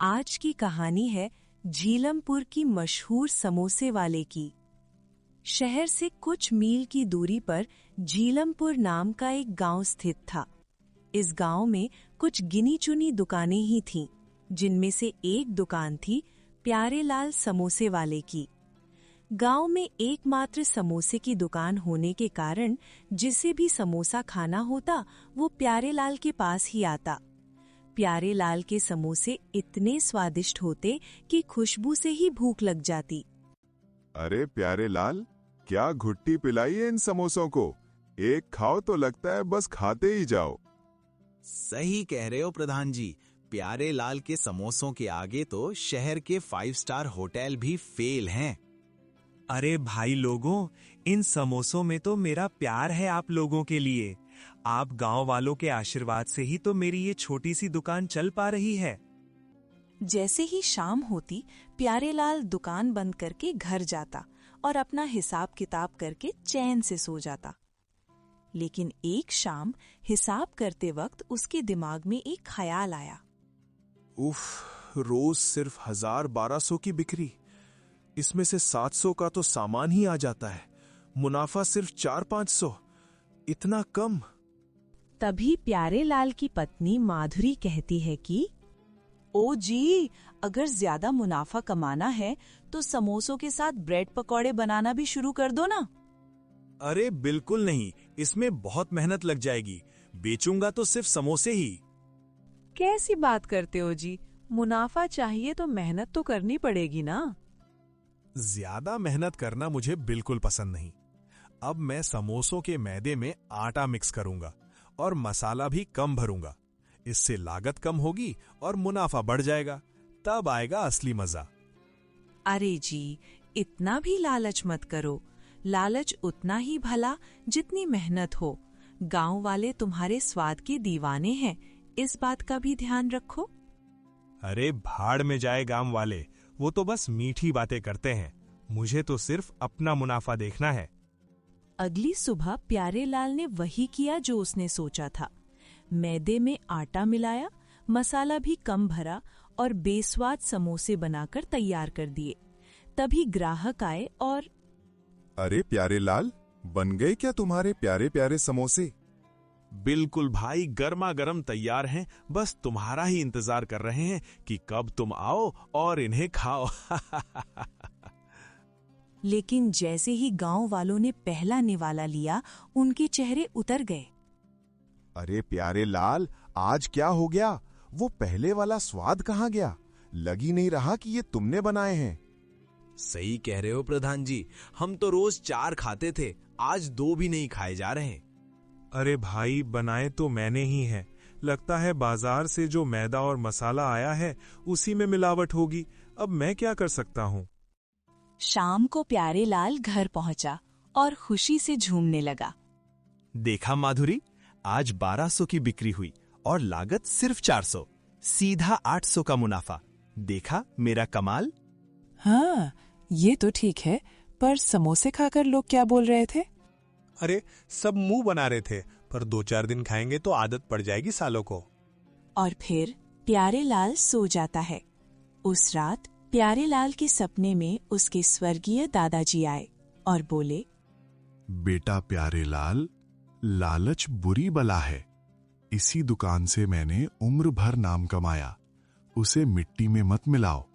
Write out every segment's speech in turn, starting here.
आज की कहानी है झीलमपुर की मशहूर समोसे वाले की। शहर से कुछ मील की दूरी पर झीलमपुर नाम का एक गांव स्थित था। इस गांव में कुछ गिनी चुनी दुकानें ही थीं, जिनमें से एक दुकान थी प्यारेलाल समोसे वाले की। गांव में एकमात्र समोसे की दुकान होने के कारण जिसे भी समोसा खाना होता वो प्यारेलाल के पास ही आता। प्यारेलाल के समोसे इतने स्वादिष्ट होते कि खुशबू से ही भूख लग जाती। अरे प्यारेलाल, क्या घुट्टी पिलाई है इन समोसों को। एक खाओ तो लगता है बस खाते ही जाओ। सही कह रहे हो प्रधान जी। प्यारेलाल के समोसों के आगे तो शहर के 5 स्टार होटल भी फेल हैं। अरे भाई लोगों, इन समोसों में तो मेरा प्यार है आप लोगों के लिए। आप गांव वालों के आशीर्वाद से ही तो मेरी ये छोटी सी दुकान चल पा रही है। जैसे ही शाम होती प्यारेलाल दुकान बंद करके घर जाता और अपना हिसाब किताब करके चैन से सो जाता। लेकिन एक शाम हिसाब करते वक्त उसके दिमाग में एक ख्याल आया। उफ, रोज सिर्फ 1000-1200 की बिक्री। इसमें से 700 का तो सामान ही आ जाता है। मुनाफा सिर्फ 400-500। इतना कम। तभी प्यारेलाल की पत्नी माधुरी कहती है कि ओ जी, अगर ज्यादा मुनाफा कमाना है तो समोसों के साथ ब्रेड पकौड़े बनाना भी शुरू कर दो ना। अरे बिल्कुल नहीं, इसमें बहुत मेहनत लग जाएगी। बेचूंगा तो सिर्फ समोसे ही। कैसी बात करते हो जी, मुनाफा चाहिए तो मेहनत तो करनी पड़ेगी ना। ज्यादा मेहनत करना मुझे बिल्कुल पसंद नहीं। अब मैं समोसों के मैदे में आटा मिक्स करूंगा और मसाला भी कम भरूंगा। इससे लागत कम होगी और मुनाफा बढ़ जाएगा। तब आएगा असली मजा। अरे जी, इतना भी लालच मत करो। लालच उतना ही भला जितनी मेहनत हो। गांव वाले तुम्हारे स्वाद के दीवाने हैं, इस बात का भी ध्यान रखो। अरे भाड़ में जाए गांव वाले, वो तो बस मीठी बातें करते हैं। मुझे तो सिर्फ अपना मुनाफा देखना है। अगली सुबह प्यारेलाल ने वही किया जो उसने सोचा था। मैदे में आटा मिलाया, मसाला भी कम भरा और बेस्वाद समोसे बनाकर तैयार कर दिए। तभी ग्राहक आए और अरे प्यारेलाल, बन गए क्या तुम्हारे प्यारे प्यारे समोसे? बिल्कुल भाई, गर्मा गर्म तैयार हैं। बस तुम्हारा ही इंतजार कर रहे हैं कि कब तुम आओ और इन्हें खाओ। लेकिन जैसे ही गांव वालों ने पहला निवाला लिया, उनके चेहरे उतर गए। अरे प्यारेलाल, आज क्या हो गया? वो पहले वाला स्वाद कहाँ गया? लग ही नहीं रहा कि ये तुमने बनाए हैं। सही कह रहे हो प्रधान जी। हम तो रोज 4 खाते थे, आज 2 भी नहीं खाए जा रहे। अरे भाई, बनाए तो मैंने ही हैं। लगता है बाजार से जो मैदा और मसाला आया है उसी में मिलावट होगी। अब मैं क्या कर सकता हूँ। शाम को प्यारेलाल घर पहुंचा और खुशी से झूमने लगा। देखा माधुरी, आज 1200 की बिक्री हुई और लागत सिर्फ 400। सीधा 800 का मुनाफा। देखा मेरा कमाल। हाँ, ये तो ठीक है, पर समोसे खाकर लोग क्या बोल रहे थे? अरे सब मुंह बना रहे थे, पर 2-4 दिन खाएंगे तो आदत पड़ जाएगी सालों को। और फिर प्यारेलाल सो जाता है। उस रात प्यारेलाल के सपने में उसके स्वर्गीय दादाजी आए और बोले, बेटा प्यारेलाल, लालच बुरी बला है। इसी दुकान से मैंने उम्र भर नाम कमाया। उसे मिट्टी में मत मिलाओ।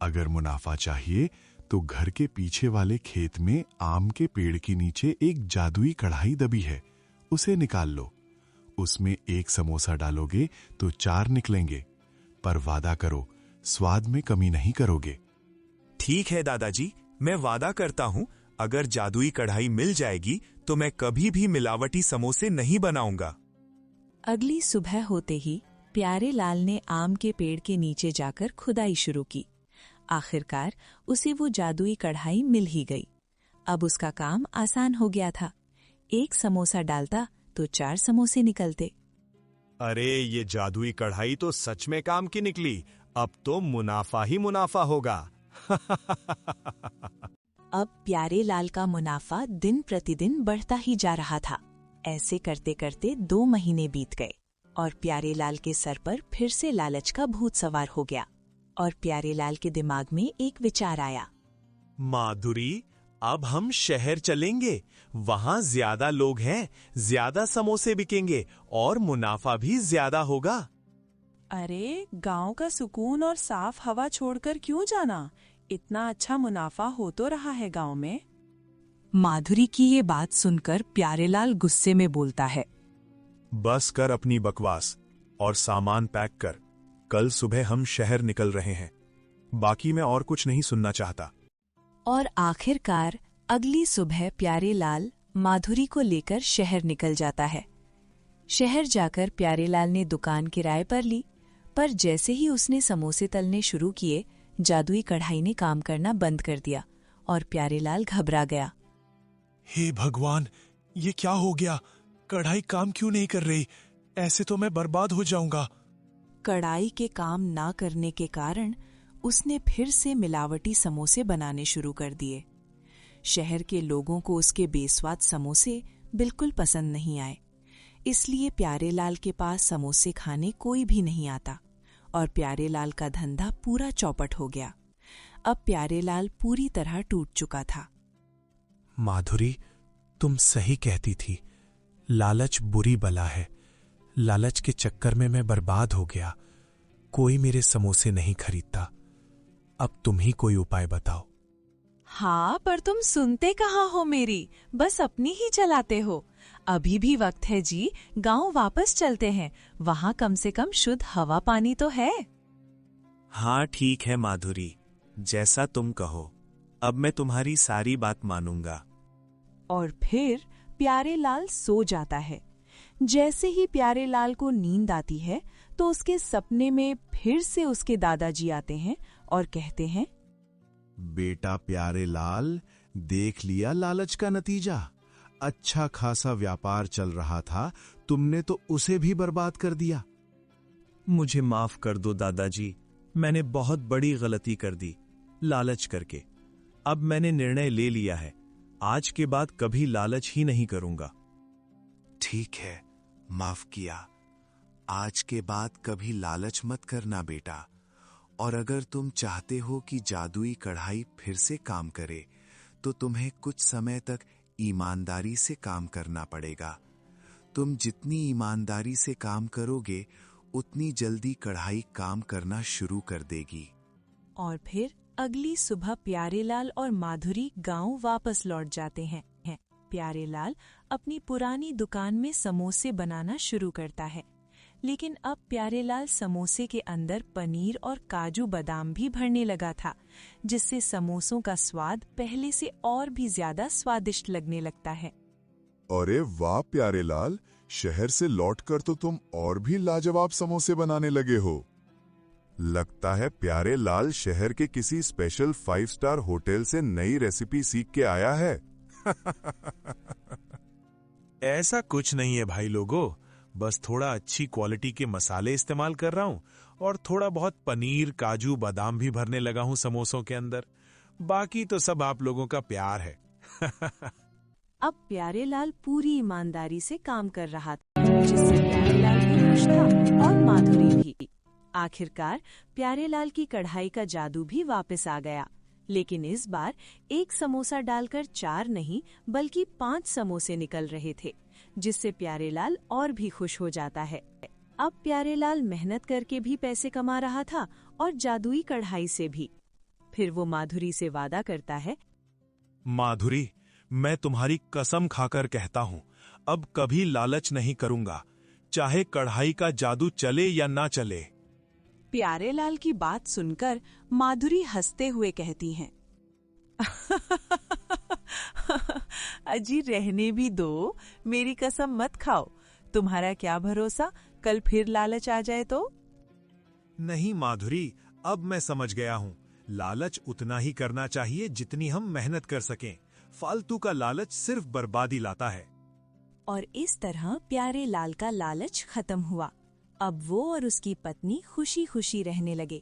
अगर मुनाफा चाहिए तो घर के पीछे वाले खेत में आम के पेड़ के नीचे एक जादुई कढ़ाई दबी है, उसे निकाल लो। उसमें 1 समोसा डालोगे तो 4 निकलेंगे। पर वादा करो, स्वाद में कमी नहीं करोगे। ठीक है दादाजी, मैं वादा करता हूँ, अगर जादुई कढ़ाई मिल जाएगी तो मैं कभी भी मिलावटी समोसे नहीं बनाऊंगा। अगली सुबह होते ही प्यारेलाल ने आम के पेड़ के नीचे जाकर खुदाई शुरू की। आखिरकार उसे वो जादुई कढ़ाई मिल ही गई। अब उसका काम आसान हो गया था। 1 समोसा डालता तो 4 समोसे निकलते। अरे ये जादुई कढ़ाई तो सच में काम की निकली। अब तो मुनाफा ही मुनाफा होगा। अब प्यारेलाल का मुनाफा दिन प्रतिदिन बढ़ता ही जा रहा था। ऐसे करते करते 2 महीने बीत गए और प्यारेलाल के सर पर फिर से लालच का भूत सवार हो गया। और प्यारेलाल के दिमाग में एक विचार आया। माधुरी, अब हम शहर चलेंगे। वहां ज्यादा लोग हैं, ज्यादा समोसे बिकेंगे और मुनाफा भी ज्यादा होगा। अरे, गांव का सुकून और साफ हवा छोड़कर क्यों जाना? इतना अच्छा मुनाफा हो तो रहा है गांव में। माधुरी की ये बात सुनकर प्यारेलाल गुस्से में बोलता है। बस कर अपनी बकवास और सामान पैक कर। कल सुबह हम शहर निकल रहे हैं। बाकी मैं और कुछ नहीं सुनना चाहता। और आखिरकार अगली सुबह प्यारेलाल माधुरी को लेकर शहर निकल जाता है। शहर जाकर प्यारेलाल ने दुकान किराए पर ली, पर जैसे ही उसने समोसे तलने शुरू किए, जादुई कढ़ाई ने काम करना बंद कर दिया और प्यारेलाल घबरा गया। हे भगवान, ये क्या हो गया? कढ़ाई काम क्यों नहीं कर रही? ऐसे तो मैं बर्बाद हो जाऊंगा। कढ़ाई के काम ना करने के कारण उसने फिर से मिलावटी समोसे बनाने शुरू कर दिए। शहर के लोगों को उसके बेस्वाद समोसे बिल्कुल पसंद नहीं आए, इसलिए प्यारेलाल के पास समोसे खाने कोई भी नहीं आता और प्यारेलाल का धंधा पूरा चौपट हो गया। अब प्यारेलाल पूरी तरह टूट चुका था। माधुरी, तुम सही कहती थी। लालच बुरी बला है। लालच के चक्कर में मैं बर्बाद हो गया। कोई मेरे समोसे नहीं खरीदता। अब तुम ही कोई उपाय बताओ। हाँ, पर तुम सुनते कहाँ हो मेरी, बस अपनी ही चलाते हो। अभी भी वक्त है जी, गांव वापस चलते हैं। वहां कम से कम शुद्ध हवा पानी तो है। हाँ ठीक है माधुरी, जैसा तुम कहो। अब मैं तुम्हारी सारी बात मानूंगा। और फिर प्यारेलाल सो जाता है। जैसे ही प्यारेलाल को नींद आती है तो उसके सपने में फिर से उसके दादाजी आते हैं और कहते हैं, बेटा प्यारेलाल, देख लिया लालच का नतीजा। अच्छा खासा व्यापार चल रहा था, तुमने तो उसे भी बर्बाद कर दिया। मुझे माफ कर दो दादाजी, मैंने बहुत बड़ी गलती कर दी लालच करके। अब मैंने निर्णय ले लिया है, आज के बाद कभी लालच ही नहीं करूंगा। ठीक है, माफ किया। आज के बाद कभी लालच मत करना बेटा। और अगर तुम चाहते हो कि जादुई कढ़ाई फिर से काम करे, तो तुम्हें कुछ समय तक ईमानदारी से काम करना पड़ेगा। तुम जितनी ईमानदारी से काम करोगे, उतनी जल्दी कढ़ाई काम करना शुरू कर देगी। और फिर अगली सुबह प्यारेलाल और माधुरी गांव वापस लौट जाते हैं। प्यारेलाल अपनी पुरानी दुकान में समोसे बनाना शुरू करता है, लेकिन अब प्यारेलाल समोसे के अंदर पनीर और काजू बादाम भी भरने लगा था, जिससे समोसों का स्वाद पहले से और भी ज्यादा स्वादिष्ट लगने लगता है। अरे वाह प्यारेलाल, शहर से लौटकर तो तुम और भी लाजवाब समोसे बनाने लगे हो। लगता है प्यारेलाल शहर के किसी स्पेशल 5 स्टार होटल से नई रेसिपी सीख के आया है। ऐसा कुछ नहीं है भाई लोगों, बस थोड़ा अच्छी क्वालिटी के मसाले इस्तेमाल कर रहा हूं और थोड़ा बहुत पनीर, काजू, बादाम भी भरने लगा हूं समोसों के अंदर। बाकी तो सब आप लोगों का प्यार है। अब प्यारेलाल पूरी ईमानदारी से काम कर रहा था, जिससे प्यारेलाल भी खुश था और माधुरी भी। आखिरकार प्यारेलाल की कढ़ाई का जादू भी वापस आ गया, लेकिन इस बार एक समोसा डालकर 4 नहीं बल्कि 5 समोसे निकल रहे थे, जिससे प्यारेलाल और भी खुश हो जाता है। अब प्यारेलाल मेहनत करके भी पैसे कमा रहा था और जादुई कढ़ाई से भी। फिर वो माधुरी से वादा करता है, माधुरी, मैं तुम्हारी कसम खाकर कहता हूं, अब कभी लालच नहीं करूंगा, चाहे कढ़ाई का जादू चले या ना चले। प्यारेलाल की बात सुनकर माधुरी हंसते हुए कहती हैं, अजी रहने भी दो, मेरी कसम मत खाओ। तुम्हारा क्या भरोसा, कल फिर लालच आ जाए तो? नहीं माधुरी, अब मैं समझ गया हूं। लालच उतना ही करना चाहिए जितनी हम मेहनत कर सकें। फालतू का लालच सिर्फ बर्बादी लाता है। और इस तरह प्यारेलाल का लालच खत्म हुआ। अब वो और उसकी पत्नी खुशी खुशी रहने लगे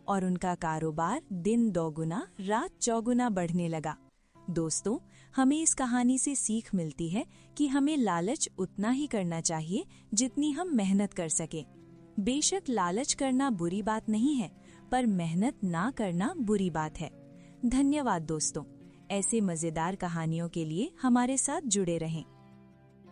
और उनका कारोबार दिन दोगुना रात चौगुना बढ़ने लगा। दोस्तों, हमें इस कहानी से सीख मिलती है कि हमें लालच उतना ही करना चाहिए जितनी हम मेहनत कर सकें। बेशक लालच करना बुरी बात नहीं है, पर मेहनत ना करना बुरी बात है। धन्यवाद दोस्तों। ऐसे मजेदार कहानियों के लिए हमारे साथ जुड़े रहें।